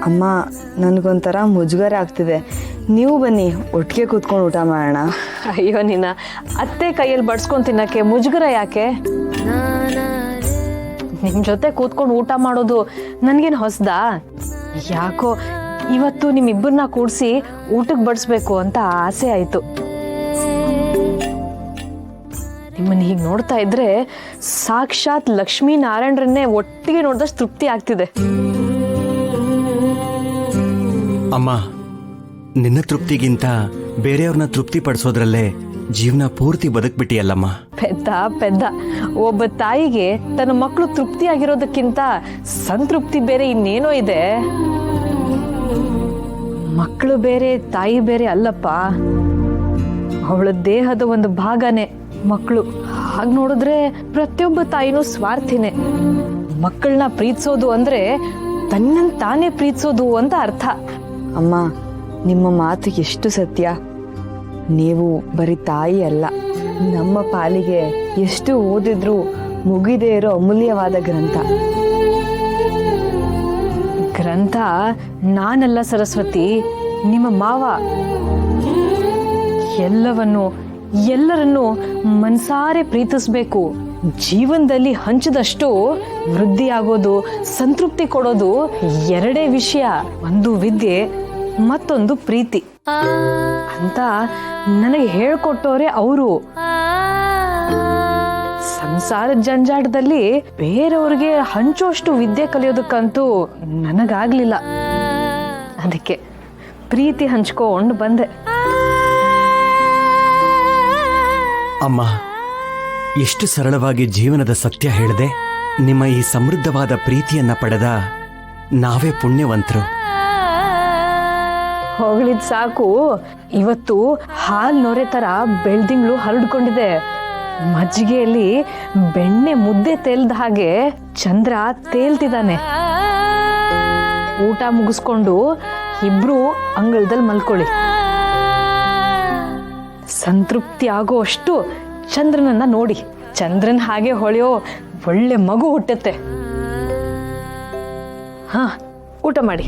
ಅಮ್ಮ ನನಗೊಂಥರ ಮುಜುಗರ ಆಗ್ತಿದೆ. ನೀವು ಬನ್ನಿ, ಒಟ್ಟಿಗೆ ಕೂತ್ಕೊಂಡು ಊಟ ಮಾಡೋಣ. ಅಯ್ಯೋ ನಿನ್ನ ಅತ್ತೆ ಕೈಯಲ್ಲಿ ಬಡ್ಸ್ಕೊಂಡು ತಿನ್ನಕ್ಕೆ ಮುಜುಗರ ಯಾಕೆ? ನಿಮ್ಮ ಜೊತೆ ಕೂತ್ಕೊಂಡು ಊಟ ಮಾಡೋದು ನನಗೇನು ಹೊಸದಾ? ಯಾಕೋ ಇವತ್ತು ನಿಮ್ಮಿಬ್ಬರನ್ನ ಕೂಡಿಸಿ ಊಟಕ್ಕೆ ಬಡಿಸ್ಬೇಕು ಅಂತ ಆಸೆ ಆಯಿತು. ನಿಮ್ಮನ್ನು ಹೀಗೆ ನೋಡ್ತಾ ಇದ್ರೆ ಸಾಕ್ಷಾತ್ ಲಕ್ಷ್ಮೀ ನಾರಾಯಣರನ್ನೇ ಒಟ್ಟಿಗೆ ನೋಡಿದಷ್ಟು ತೃಪ್ತಿ ಆಗ್ತಿದೆ. ಅಮ್ಮ, ನಿನ್ನ ತೃಪ್ತಿಗಿಂತ ಬೇರೆಯವ್ರನ್ನ ತೃಪ್ತಿ ಪಡಿಸೋದ್ರಲ್ಲೇ ಜೀವನ ಪೂರ್ತಿ ಬದುಕ್ಬಿಟ್ಟಿಯಲ್ಲಮ್ಮ. ಪೆದ್ದ ಒಬ್ಬ ತಾಯಿಗೆ ತನ್ನ ಮಕ್ಕಳು ತೃಪ್ತಿಯಾಗಿರೋದಕ್ಕಿಂತ ಸಂತೃಪ್ತಿ ಬೇರೆ ಇನ್ನೇನೋ ಇದೆ. ಮಕ್ಕಳು ಬೇರೆ ತಾಯಿ ಬೇರೆ ಅಲ್ಲಪ್ಪ, ಅವಳ ದೇಹದ ಒಂದು ಭಾಗನೇ ಮಕ್ಕಳು. ಹಾಗೆ ನೋಡಿದ್ರೆ ಪ್ರತಿಯೊಬ್ಬ ತಾಯಿನೂ ಸ್ವಾರ್ಥಿನೇ. ಮಕ್ಕಳನ್ನ ಪ್ರೀತಿಸೋದು ಅಂದ್ರೆ ತನ್ನನ್ನು ತಾನೇ ಪ್ರೀತಿಸೋದು ಅಂತ ಅರ್ಥ. ಅಮ್ಮ, ನಿಮ್ಮ ಮಾತು ಎಷ್ಟು ಸತ್ಯ. ನೀವು ಬರೀ ತಾಯಿ ಅಲ್ಲ, ನಮ್ಮ ಪಾಲಿಗೆ ಎಷ್ಟು ಓದಿದ್ರೂ ಮುಗಿದೇ ಇರೋ ಅಮೂಲ್ಯವಾದ ಗ್ರಂಥ ನಾನಲ್ಲ ಸರಸ್ವತಿ, ನಿಮ್ಮ ಮಾವ. ಎಲ್ಲರನ್ನೂ ಮನಸಾರೆ ಪ್ರೀತಿಸ್ಬೇಕು. ಜೀವನದಲ್ಲಿ ಹಂಚಿದಷ್ಟು ವೃದ್ಧಿಯಾಗೋದು, ಸಂತೃಪ್ತಿ ಕೊಡೋದು ಎರಡೇ ವಿಷಯ. ಒಂದು ವಿದ್ಯೆ, ಮತ್ತೊಂದು ಪ್ರೀತಿ ಅಂತ ನನಗೆ ಹೇಳ್ಕೊಟ್ಟವ್ರೆ ಅವರು. ಸಂಸಾರದ ಜಂಜಾಟದಲ್ಲಿ ಬೇರೆಯವ್ರಿಗೆ ಹಂಚೋಷ್ಟು ವಿದ್ಯೆ ಕಲಿಯೋದಕ್ಕಂತೂ ನನಗಾಗ್ಲಿಲ್ಲ. ಅದಕ್ಕೆ ಪ್ರೀತಿ ಹಂಚ್ಕೊಂಡು ಬಂದೆ. ಅಮ್ಮ, ಎಷ್ಟು ಸರಳವಾಗಿ ಜೀವನದ ಸತ್ಯ ಹೇಳಿದೆ. ನಿಮ್ಮ ಈ ಸಮೃದ್ಧವಾದ ಪ್ರೀತಿಯನ್ನ ಪಡೆದ ನಾವೇ ಪುಣ್ಯವಂತರು. ಹೊಗಳಿದ್ ಸಾಕು. ಇವತ್ತು ಹಾಲ್ ನೊರೆ ತರ ಬೆಳ್ದಿಂಗ್ಳು ಹರಡ್ಕೊಂಡಿದೆ. ಮಜ್ಜಿಗೆಯಲ್ಲಿ ಬೆಣ್ಣೆ ಮುದ್ದೆ ತೇಲ್ದ ಹಾಗೆ ಚಂದ್ರ ತೇಲ್ತಿದ್ದಾನೆ. ಊಟ ಮುಗಿಸ್ಕೊಂಡು ಇಬ್ರು ಅಂಗಳದಲ್ಲಿ ಮಲ್ಕೊಳ್ಳಿ. ಸಂತೃಪ್ತಿ ಆಗೋ ಅಷ್ಟು ಚಂದ್ರನನ್ನ ನೋಡಿ. ಚಂದ್ರನ್ ಹಾಗೆ ಹೊಳೆಯೋ ಒಳ್ಳೆ ಮಗು ಹುಟ್ಟುತ್ತೆ. ಊಟ ಮಾಡಿ.